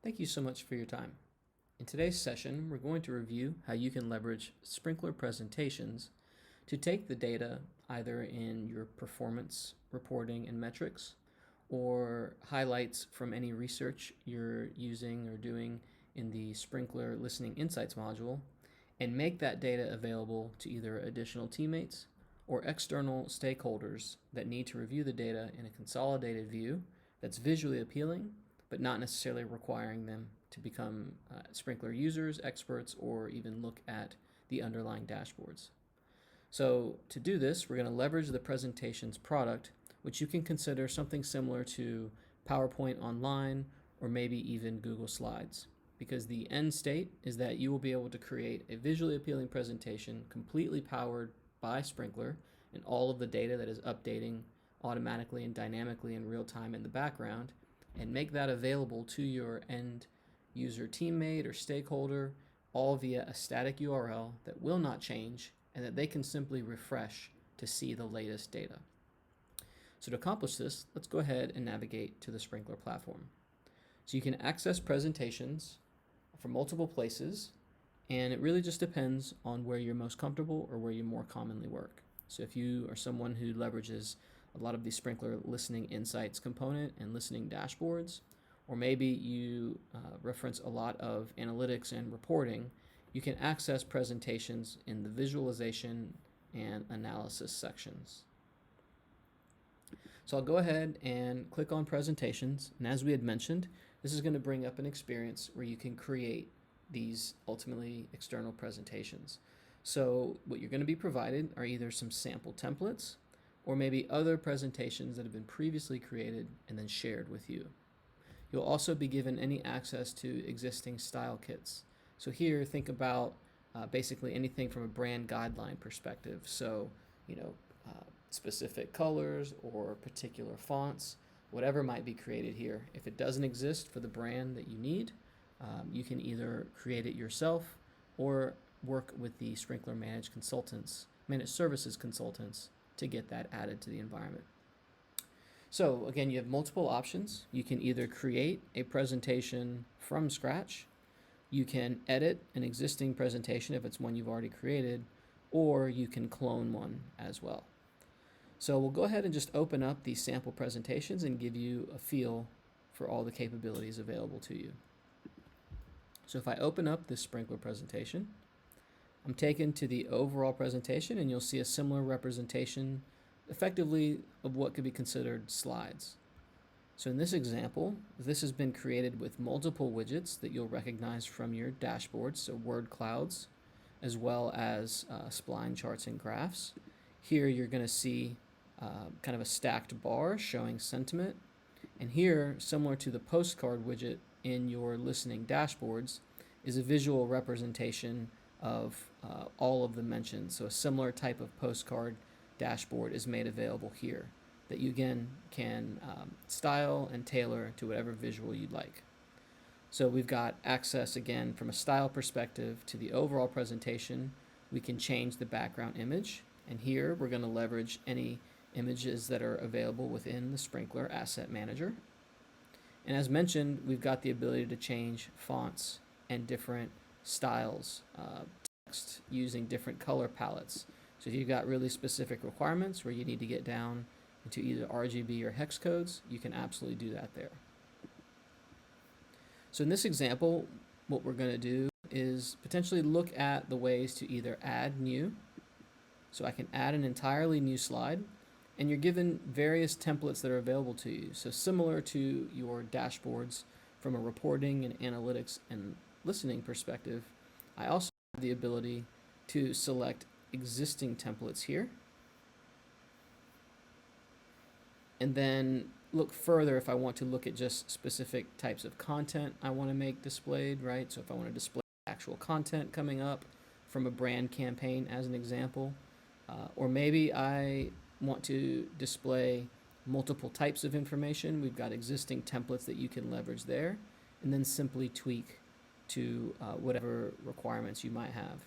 Thank you so much for your time. In today's session, we're going to review how you can leverage sprinkler presentations to take the data either in your performance reporting and metrics or highlights from any research you're using or doing in the Sprinkler Listening Insights module and make that data available to either additional teammates or external stakeholders that need to review the data in a consolidated view that's visually appealing but not necessarily requiring them to become Sprinkler users, experts, or even look at the underlying dashboards. So to do this, we're going to leverage the presentations product, which you can consider something similar to PowerPoint Online or maybe even Google Slides, because the end state is that you will be able to create a visually appealing presentation completely powered by Sprinkler and all of the data that is updating automatically and dynamically in real time in the background, and make that available to your end user teammate or stakeholder, all via a static URL that will not change and that they can simply refresh to see the latest data. So to accomplish this, let's go ahead and navigate to the Sprinkler platform. So you can access presentations from multiple places, and it really just depends on where you're most comfortable or where you more commonly work. So if you are someone who leverages a lot of the Sprinkler Listening Insights component and listening dashboards, or maybe you reference a lot of analytics and reporting, you can access presentations in the visualization and analysis sections. So I'll go ahead and click on presentations, and as we had mentioned, this is going to bring up an experience where you can create these ultimately external presentations. So what you're going to be provided are either some sample templates or maybe other presentations that have been previously created and then shared with you. You'll also be given any access to existing style kits. So here, think about basically anything from a brand guideline perspective. So, specific colors or particular fonts, whatever might be created here. If it doesn't exist for the brand that you need, you can either create it yourself or work with the Sprinkler managed services consultants to get that added to the environment. So again, you have multiple options. You can either create a presentation from scratch, you can edit an existing presentation if it's one you've already created, or you can clone one as well. So we'll go ahead and just open up these sample presentations and give you a feel for all the capabilities available to you. So if I open up this Sprinkler presentation, I'm taken to the overall presentation, and you'll see a similar representation effectively of what could be considered slides. So in this example, this has been created with multiple widgets that you'll recognize from your dashboards, so word clouds, as well as spline charts and graphs. Here you're going to see kind of a stacked bar showing sentiment. And here, similar to the postcard widget in your listening dashboards, is a visual representation of all of the mentions. So a similar type of postcard dashboard is made available here that you again can style and tailor to whatever visual you'd like. So we've got access again from a style perspective to the overall presentation. We can change the background image, and here we're going to leverage any images that are available within the Sprinkler Asset Manager. And as mentioned, we've got the ability to change fonts and different styles, text using different color palettes. So if you've got really specific requirements where you need to get down into either RGB or hex codes, you can absolutely do that there. So in this example, what we're going to do is potentially look at the ways to either add new. So I can add an entirely new slide, and you're given various templates that are available to you. So similar to your dashboards from a reporting and analytics and listening perspective, I also have the ability to select existing templates here, and then look further if I want to look at just specific types of content I want to make displayed, right? So if I want to display actual content coming up from a brand campaign as an example, or maybe I want to display multiple types of information, we've got existing templates that you can leverage there, and then simply tweak to whatever requirements you might have.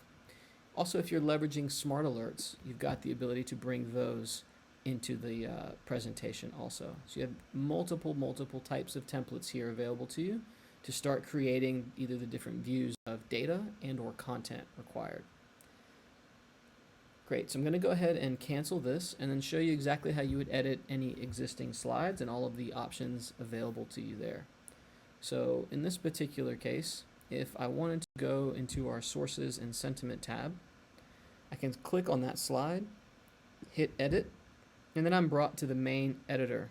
Also, if you're leveraging smart alerts, you've got the ability to bring those into the presentation also. So you have multiple types of templates here available to you to start creating either the different views of data and or content required. Great, so I'm going to go ahead and cancel this and then show you exactly how you would edit any existing slides and all of the options available to you there. So in this particular case, if I wanted to go into our sources and sentiment tab, I can click on that slide, hit edit, and then I'm brought to the main editor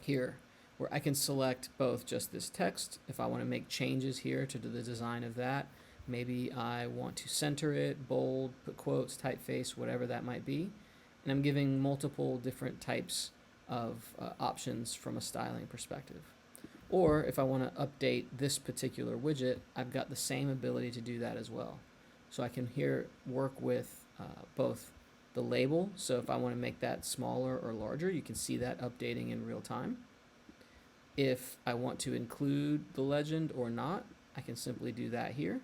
here, where I can select both just this text. If I want to make changes here to the design of that, maybe I want to center it, bold, put quotes, typeface, whatever that might be. And I'm giving multiple different types of options from a styling perspective. Or if I want to update this particular widget, I've got the same ability to do that as well. So I can here work with both the label. So if I want to make that smaller or larger, you can see that updating in real time. If I want to include the legend or not, I can simply do that here.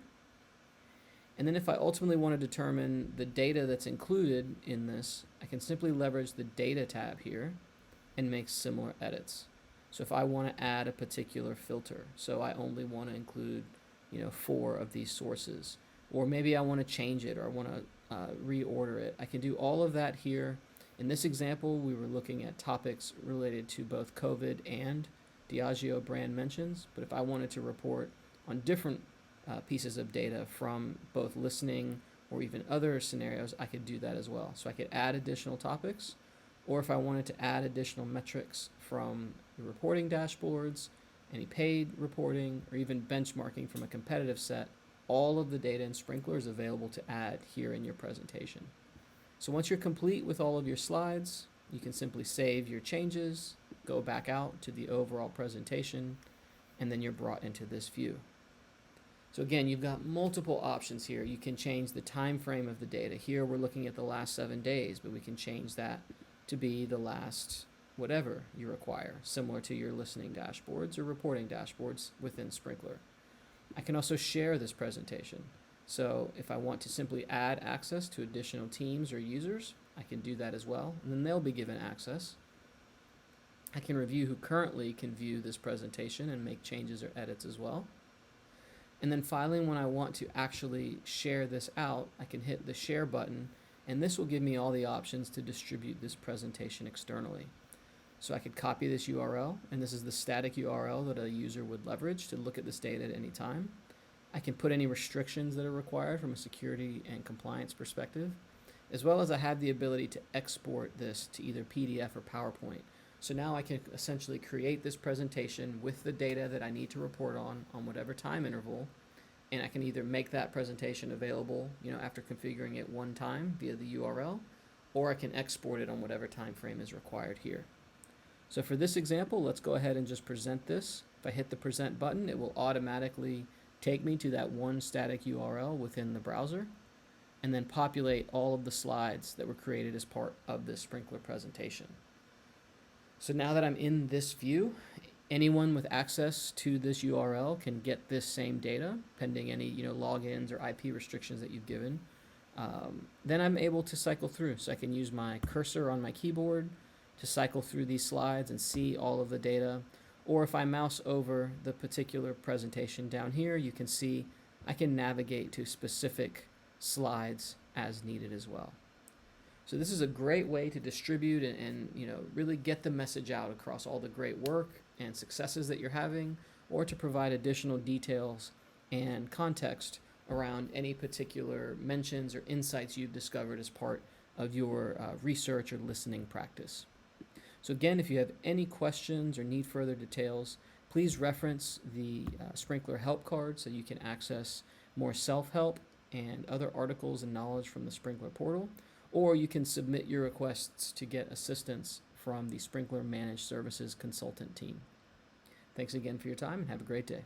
And then if I ultimately want to determine the data that's included in this, I can simply leverage the data tab here and make similar edits. So if I want to add a particular filter, so I only want to include, 4 of these sources, or maybe I want to change it or I want to reorder it, I can do all of that here. In this example, we were looking at topics related to both COVID and Diageo brand mentions, but if I wanted to report on different pieces of data from both listening or even other scenarios, I could do that as well. So I could add additional topics, or if I wanted to add additional metrics from the reporting dashboards, any paid reporting, or even benchmarking from a competitive set, all of the data in Sprinklr is available to add here in your presentation. So once you're complete with all of your slides, you can simply save your changes, go back out to the overall presentation, and then you're brought into this view. So again, you've got multiple options here. You can change the time frame of the data. Here we're looking at the last 7 days, but we can change that to be the last whatever you require, similar to your listening dashboards or reporting dashboards within Sprinklr. I can also share this presentation. So if I want to simply add access to additional teams or users, I can do that as well, and then they'll be given access. I can review who currently can view this presentation and make changes or edits as well. And then finally, when I want to actually share this out, I can hit the share button, and this will give me all the options to distribute this presentation externally. So I could copy this URL, and this is the static URL that a user would leverage to look at this data at any time. I can put any restrictions that are required from a security and compliance perspective, as well as I have the ability to export this to either PDF or PowerPoint. So now I can essentially create this presentation with the data that I need to report on whatever time interval, and I can either make that presentation available, after configuring it one time via the URL, or I can export it on whatever time frame is required here. So for this example, let's go ahead and just present this. If I hit the present button, it will automatically take me to that one static URL within the browser, and then populate all of the slides that were created as part of this Sprinklr presentation. So now that I'm in this view, anyone with access to this URL can get this same data, pending any logins or IP restrictions that you've given. Then I'm able to cycle through. So I can use my cursor on my keyboard to cycle through these slides and see all of the data. Or if I mouse over the particular presentation down here, you can see I can navigate to specific slides as needed as well. So this is a great way to distribute and really get the message out across all the great work and successes that you're having, or to provide additional details and context around any particular mentions or insights you've discovered as part of your research or listening practice. So again, if you have any questions or need further details, please reference the Sprinklr help card so you can access more self-help and other articles and knowledge from the Sprinklr portal, or you can submit your requests to get assistance from the Sprinklr Managed Services Consultant team. Thanks again for your time and have a great day.